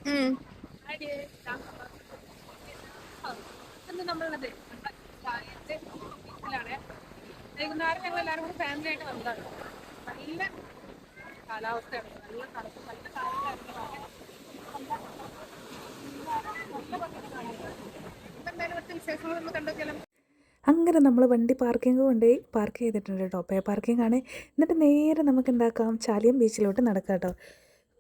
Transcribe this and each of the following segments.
ഉം. ഇന്ന് നമ്മളുള്ളത് ചായന്റെ ബീച്ചിലാണ്. വൈകുന്നേരം ഞങ്ങൾ എല്ലാവരും കൂടി ഫാമിലി ആയിട്ട് വന്നതാണ്. നല്ല കാലാവസ്ഥയാണ്, നല്ല തണുപ്പ്, നല്ല കാലാവസ്ഥയാണ്. എന്തായാലും ഇവിടുത്തെ വിശേഷങ്ങൾ നമ്മൾ കണ്ടോക്കിയാലും. അങ്ങനെ നമ്മൾ വണ്ടി പാർക്കിംഗ് കൊണ്ടുപോയി പാർക്ക് ചെയ്തിട്ടുണ്ട് കേട്ടോ. പേ പാർക്കിംഗ് ആണ്. എന്നിട്ട് നേരെ നമുക്ക് എന്താക്കാം, ചാലിയം ബീച്ചിലോട്ട് നടക്കാം കേട്ടോ.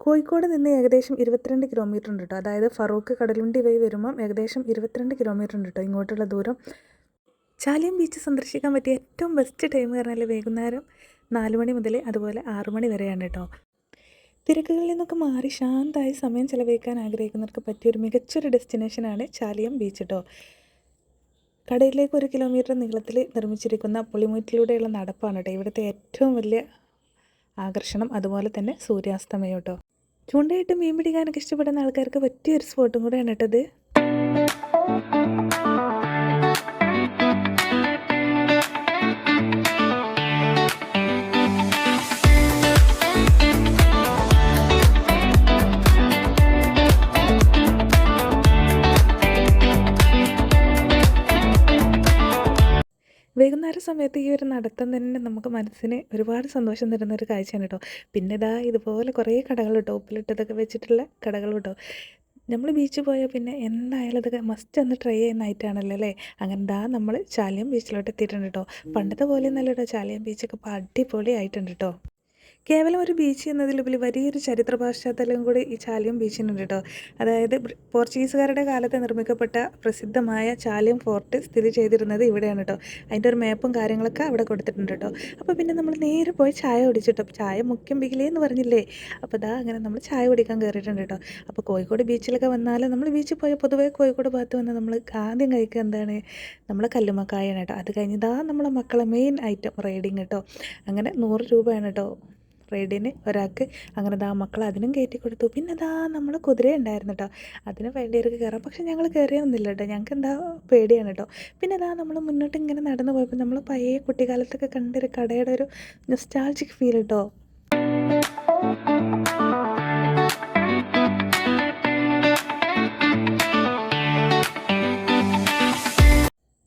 കോഴിക്കോട് നിന്ന് ഏകദേശം 22 കിലോമീറ്റർ ഉണ്ട് കേട്ടോ. അതായത് ഫറൂഖ് കടലുണ്ടി വഴി വരുമ്പം ഏകദേശം 22 കിലോമീറ്റർ ഉണ്ട് കേട്ടോ ഇങ്ങോട്ടുള്ള ദൂരം. ചാലിയം ബീച്ച് സന്ദർശിക്കാൻ പറ്റിയ ഏറ്റവും ബെസ്റ്റ് ടൈം പറഞ്ഞാൽ വൈകുന്നേരം 4 മണി മുതൽ അതുപോലെ 6 മണി വരെയാണ് കേട്ടോ. തിരക്കുകളിൽ നിന്നൊക്കെ മാറി ശാന്തമായി സമയം ചെലവഴിക്കാൻ ആഗ്രഹിക്കുന്നവർക്ക് പറ്റിയൊരു മികച്ചൊരു ഡെസ്റ്റിനേഷനാണ് ചാലിയം ബീച്ച് കേട്ടോ. കടയിലേക്ക് 1 കിലോമീറ്റർ നീളത്തിൽ നിർമ്മിച്ചിരിക്കുന്ന പുളിമുറ്റിലൂടെയുള്ള നടപ്പാണ് കേട്ടോ ഇവിടുത്തെ ഏറ്റവും വലിയ ആകർഷണം. അതുപോലെ തന്നെ സൂര്യാസ്തമയം കേട്ടോ. ചൂണ്ടയിട്ട് മീൻ പിടിക്കാനൊക്കെ ഇഷ്ടപ്പെടുന്ന ആൾക്കാർക്ക് പറ്റിയൊരു സ്പോട്ടും കൂടെയാണ് കേട്ടത്. വൈകുന്നേര സമയത്ത് ഈ ഒരു നടത്തം തന്നെ നമുക്ക് മനസ്സിന് ഒരുപാട് സന്തോഷം തരുന്ന ഒരു കാഴ്ചയാണ് കേട്ടോ. പിന്നെ ഇതാ ഇതുപോലെ കുറേ കടകൾ കേട്ടോ, ഉപ്പിലിട്ടതൊക്കെ വെച്ചിട്ടുള്ള കടകൾ കേട്ടോ. നമ്മൾ ബീച്ചിൽ പോയാൽ പിന്നെ എന്തായാലും ഇതൊക്കെ മസ്റ്റ് ഒന്ന് ട്രൈ ചെയ്യുന്ന ഐറ്റമാണല്ലോ അല്ലേ. അങ്ങനെ ദാ നമ്മൾ ചാലിയം ബീച്ചിലോട്ട് എത്തിയിട്ടുണ്ട് കേട്ടോ. പണ്ടത്തെ പോലെയൊന്നല്ല കേട്ടോ, ചാലിയം ബീച്ചൊക്കെ ഇപ്പോൾ അടിപൊളി ആയിട്ടുണ്ട് കേട്ടോ. കേവലം ഒരു ബീച്ച് എന്നതിലുപരി വലിയൊരു ചരിത്ര പശ്ചാത്തലം കൂടി ഈ ചാലിയം ബീച്ചിനുണ്ട് കേട്ടോ. അതായത് പോർച്ചുഗീസുകാരുടെ കാലത്ത് നിർമ്മിക്കപ്പെട്ട പ്രസിദ്ധമായ ചാലിയം ഫോർട്ട് സ്ഥിതി ചെയ്തിരുന്നത് ഇവിടെയാണ് കേട്ടോ. അതിൻ്റെ ഒരു മാപ്പും കാര്യങ്ങളൊക്കെ അവിടെ കൊടുത്തിട്ടുണ്ട് കേട്ടോ. അപ്പോൾ പിന്നെ നമ്മൾ നേരെ പോയി ചായ കുടിച്ചിട്ടോ. ചായ മുഖ്യം ബിഗിലേ എന്ന് പറഞ്ഞില്ലേ. അപ്പോൾ ദാ അങ്ങനെ നമ്മൾ ചായ കുടിക്കാൻ കയറിയിട്ടുണ്ട് കേട്ടോ. അപ്പോൾ കോഴിക്കോട് ബീച്ചിലൊക്കെ വന്നാൽ നമ്മൾ ബീച്ചിൽ പോയാൽ പൊതുവേ കോഴിക്കോട് ഭാഗത്ത് വന്നാൽ നമ്മൾ ആദ്യം കഴിക്കുക എന്താണ്, നമ്മളെ കല്ലുമ്മക്കായാണ് കേട്ടോ. അത് കഴിഞ്ഞ് ദാ നമ്മളെ മക്കളെ മെയിൻ ഐറ്റം റൈഡിങ് കേട്ടോ. അങ്ങനെ 100 രൂപയാണ് കേട്ടോ റൈഡിന് ഒരാൾക്ക്. അങ്ങനെ ദാ മക്കൾ അതിനും കയറ്റി കൊടുത്തു. പിന്നെ ദാ നമ്മൾ കുതിര ഉണ്ടായിരുന്നു കേട്ടോ, അതിന് വേണ്ടിയവർക്ക് കയറാം. പക്ഷെ ഞങ്ങൾ കയറിയൊന്നുമില്ല കേട്ടോ, ഞങ്ങൾക്ക് എന്താ പേടിയാണ് കേട്ടോ. പിന്നെ ദാ നമ്മൾ മുന്നോട്ട് ഇങ്ങനെ നടന്നു പോയപ്പോൾ നമ്മൾ പഴയ കുട്ടിക്കാലത്തൊക്കെ കണ്ടൊരു കടയുടെ ഒരു നൊസ്റ്റാൾജിക് ഫീൽ കേട്ടോ.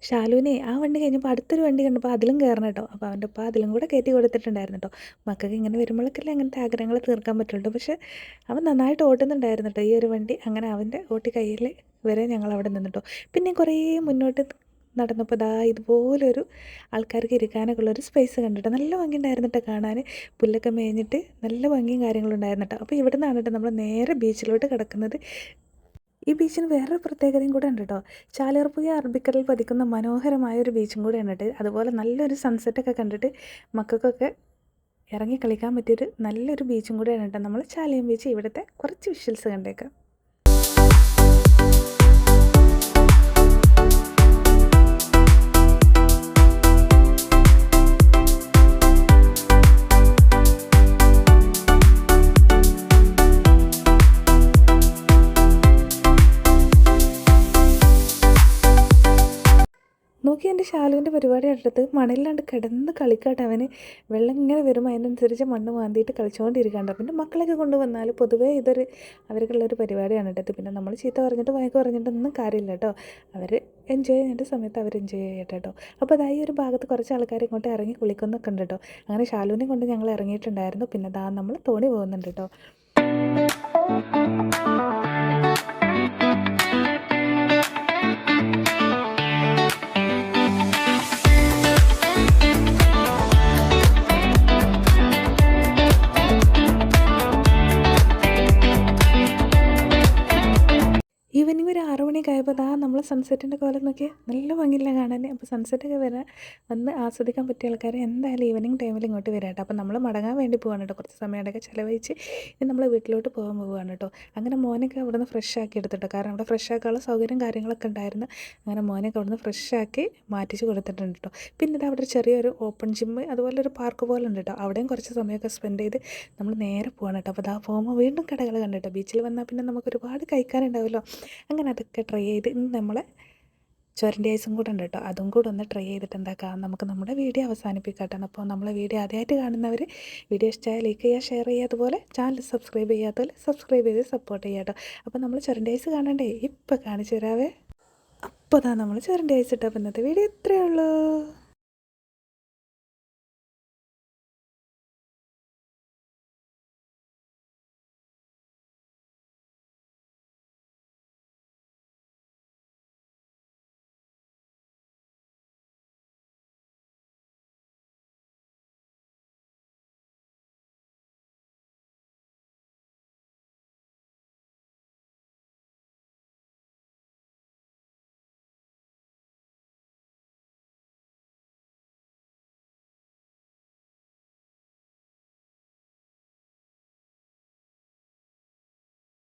ഷാലുവിനെ ആ വണ്ടി കഴിഞ്ഞപ്പോൾ അടുത്തൊരു വണ്ടി കണ്ടപ്പോൾ അതിലും കയറണം കേട്ടോ. അപ്പോൾ അവൻ്റെ ഉപ്പ അതിലും കൂടെ കയറ്റി കൊടുത്തിട്ടുണ്ടായിരുന്നു കേട്ടോ. മക്കൾക്ക് ഇങ്ങനെ വരുമ്പോഴൊക്കെയല്ലേ അങ്ങനത്തെ ആഗ്രഹങ്ങൾ തീർക്കാൻ പറ്റുള്ളൂ. പക്ഷേ അവൻ നന്നായിട്ട് ഓട്ടുന്നുണ്ടായിരുന്നു കേട്ടോ ഈ ഒരു വണ്ടി. അങ്ങനെ അവൻ്റെ ഓട്ടി കയ്യിൽ വരെ ഞങ്ങൾ അവിടെ നിന്നിട്ടോ. പിന്നെ കുറേ മുന്നോട്ട് നടന്നപ്പോൾ ദാ ഇതുപോലൊരു ആൾക്കാർക്ക് ഇരിക്കാനൊക്കെ ഉള്ളൊരു സ്പേസ് കണ്ടിട്ട് നല്ല ഭംഗി ഉണ്ടായിരുന്നു കേട്ടോ കാണാൻ. പുല്ലൊക്കെ മേഞ്ഞിട്ട് നല്ല ഭംഗിയും കാര്യങ്ങളും ഉണ്ടായിരുന്നു കേട്ടോ. അപ്പോൾ ഇവിടെ നിന്നാണ് കേട്ടോ നമ്മൾ നേരെ ബീച്ചിലോട്ട് കിടക്കുന്നത്. ഈ ബീച്ചിന് വേറൊരു പ്രത്യേകതയും കൂടെ ഉണ്ട് കേട്ടോ. ചാലിയാർപ്പുഴ അറബിക്കടലിൽ പതിക്കുന്ന മനോഹരമായ ഒരു ബീച്ചും കൂടെയാണ് കേട്ടോ. അതുപോലെ നല്ലൊരു സൺസെറ്റൊക്കെ കണ്ടിട്ട് മക്കൾക്കൊക്കെ ഇറങ്ങി കളിക്കാൻ പറ്റിയൊരു നല്ലൊരു ബീച്ചും കൂടെയാണ് കേട്ടോ നമ്മൾ ചാലിയം ബീച്ച്. ഇവിടുത്തെ കുറച്ച് വിഷ്വൽസ് കണ്ടേക്കാം. നോക്കി എൻ്റെ ഷാലുവിൻ്റെ പരിപാടി അടുത്ത് മണലിലാണ്ട് കിടന്ന് കളിക്കാട്ട്. അവന് വെള്ളം ഇങ്ങനെ വരുമ്പോൾ അതിനനുസരിച്ച് മണ്ണ് മാന്തിയിട്ട് കളിച്ചുകൊണ്ടിരിക്കാണ്ട്. പിന്നെ മക്കളൊക്കെ കൊണ്ടുവന്നാൽ പൊതുവേ ഇതൊരു അവർക്കുള്ളൊരു പരിപാടിയാണ് കേട്ടോ. പിന്നെ നമ്മൾ ചീത്ത പറഞ്ഞിട്ട് വഴക്ക് പറഞ്ഞിട്ടൊന്നും കാര്യമില്ല കേട്ടോ. അവർ എൻജോയ് ചെയ്യേണ്ട സമയത്ത് അവർ എൻജോയ് ചെയ്യട്ടെ കേട്ടോ. അപ്പോൾ അതായി ഒരു ഭാഗത്ത് കുറച്ച് ആൾക്കാർ ഇങ്ങോട്ട് ഇറങ്ങി കുളിക്കുന്നൊക്കെ ഉണ്ട് കേട്ടോ. അങ്ങനെ ഷാലുവിനെ കൊണ്ട് ഞങ്ങൾ ഇറങ്ങിയിട്ടുണ്ടായിരുന്നു. പിന്നെ ദാ നമ്മൾ തോണി പോകുന്നുണ്ട് കേട്ടോ. ഈവനിങ് ഒരു 6 മണിയൊക്കെ ആയപ്പോൾ ദാ നമ്മൾ സൺസെറ്റിൻ്റെ കോലം നോക്കിയാൽ നല്ല ഭംഗിയില്ല കാണാൻ. അപ്പോൾ സൺസെറ്റൊക്കെ വന്ന് ആസ്വദിക്കാൻ പറ്റിയ ആൾക്കാർ എന്തായാലും ഈവനിങ് ടൈമിൽ ഇങ്ങോട്ട് വരാം കേട്ടോ. അപ്പോൾ നമ്മൾ മടങ്ങാൻ വേണ്ടി പോവാണ് കേട്ടോ. കുറച്ച് സമയമൊക്കെ ചിലവഴിച്ച് ഇനി നമ്മൾ വീട്ടിലോട്ട് പോകാൻ പോവുകയാണ് കേട്ടോ. അങ്ങനെ മോനൊക്കെ അവിടെ നിന്ന് ഫ്രഷ് ആക്കി എടുത്തിട്ടോ. കാരണം അവിടെ ഫ്രഷ് ആക്കാനുള്ള സൗകര്യം കാര്യങ്ങളൊക്കെ ഉണ്ടായിരുന്നു. അങ്ങനെ മോനൊക്കെ അവിടെ നിന്ന് ഫ്രഷ് ആക്കി മാറ്റിച്ച് കൊടുത്തിട്ടുണ്ട് കേട്ടോ. പിന്നെ ഇത് അവിടെ ഒരു ചെറിയൊരു ഓപ്പൺ ജിമ്മ് അതുപോലെ ഒരു പാർക്ക് പോലെ ഉണ്ട് കേട്ടോ. അവിടെയും കുറച്ച് സമയമൊക്കെ സ്പെൻഡ് ചെയ്ത് നമ്മൾ നേരെ പോവാണ് കേട്ടോ. അപ്പോൾ അതാ പോകുമ്പോൾ വീണ്ടും കടകൾ കണ്ടിട്ടോ. ബീച്ചിൽ വന്നാൽ പിന്നെ നമുക്ക് ഒരുപാട് കഴിക്കാനുണ്ടാവുമല്ലോ. അങ്ങനെ അതൊക്കെ ട്രൈ ചെയ്ത് ഇന്ന് നമ്മളെ ചുരണ്ടി ഐസും കൂടെ ഉണ്ട് കേട്ടോ. അതും കൂടെ ഒന്ന് ട്രൈ ചെയ്തിട്ട് എന്താക്കാം നമുക്ക് നമ്മുടെ വീഡിയോ അവസാനിപ്പിക്കാട്ടാണ്. അപ്പോൾ നമ്മളെ വീഡിയോ ആദ്യമായിട്ട് കാണുന്നവർ വീഡിയോ ഇഷ്ടമായ ലൈക്ക് ചെയ്യുക, ഷെയർ ചെയ്യുക, അതുപോലെ ചാനൽ സബ്സ്ക്രൈബ് ചെയ്യാത്തപോലെ സബ്സ്ക്രൈബ് ചെയ്ത് സപ്പോർട്ട് ചെയ്യുക കേട്ടോ. അപ്പോൾ നമ്മൾ ചുരണ്ടി ഐസ് കാണണ്ടേ, ഇപ്പോൾ കാണിച്ചു തരാവേ. അപ്പോൾ നമ്മൾ ചുരണ്ടി ഐസ് ഇട്ടപ്പോൾ ഇന്നത്തെ വീഡിയോ ഇത്രയേ ഉള്ളൂ.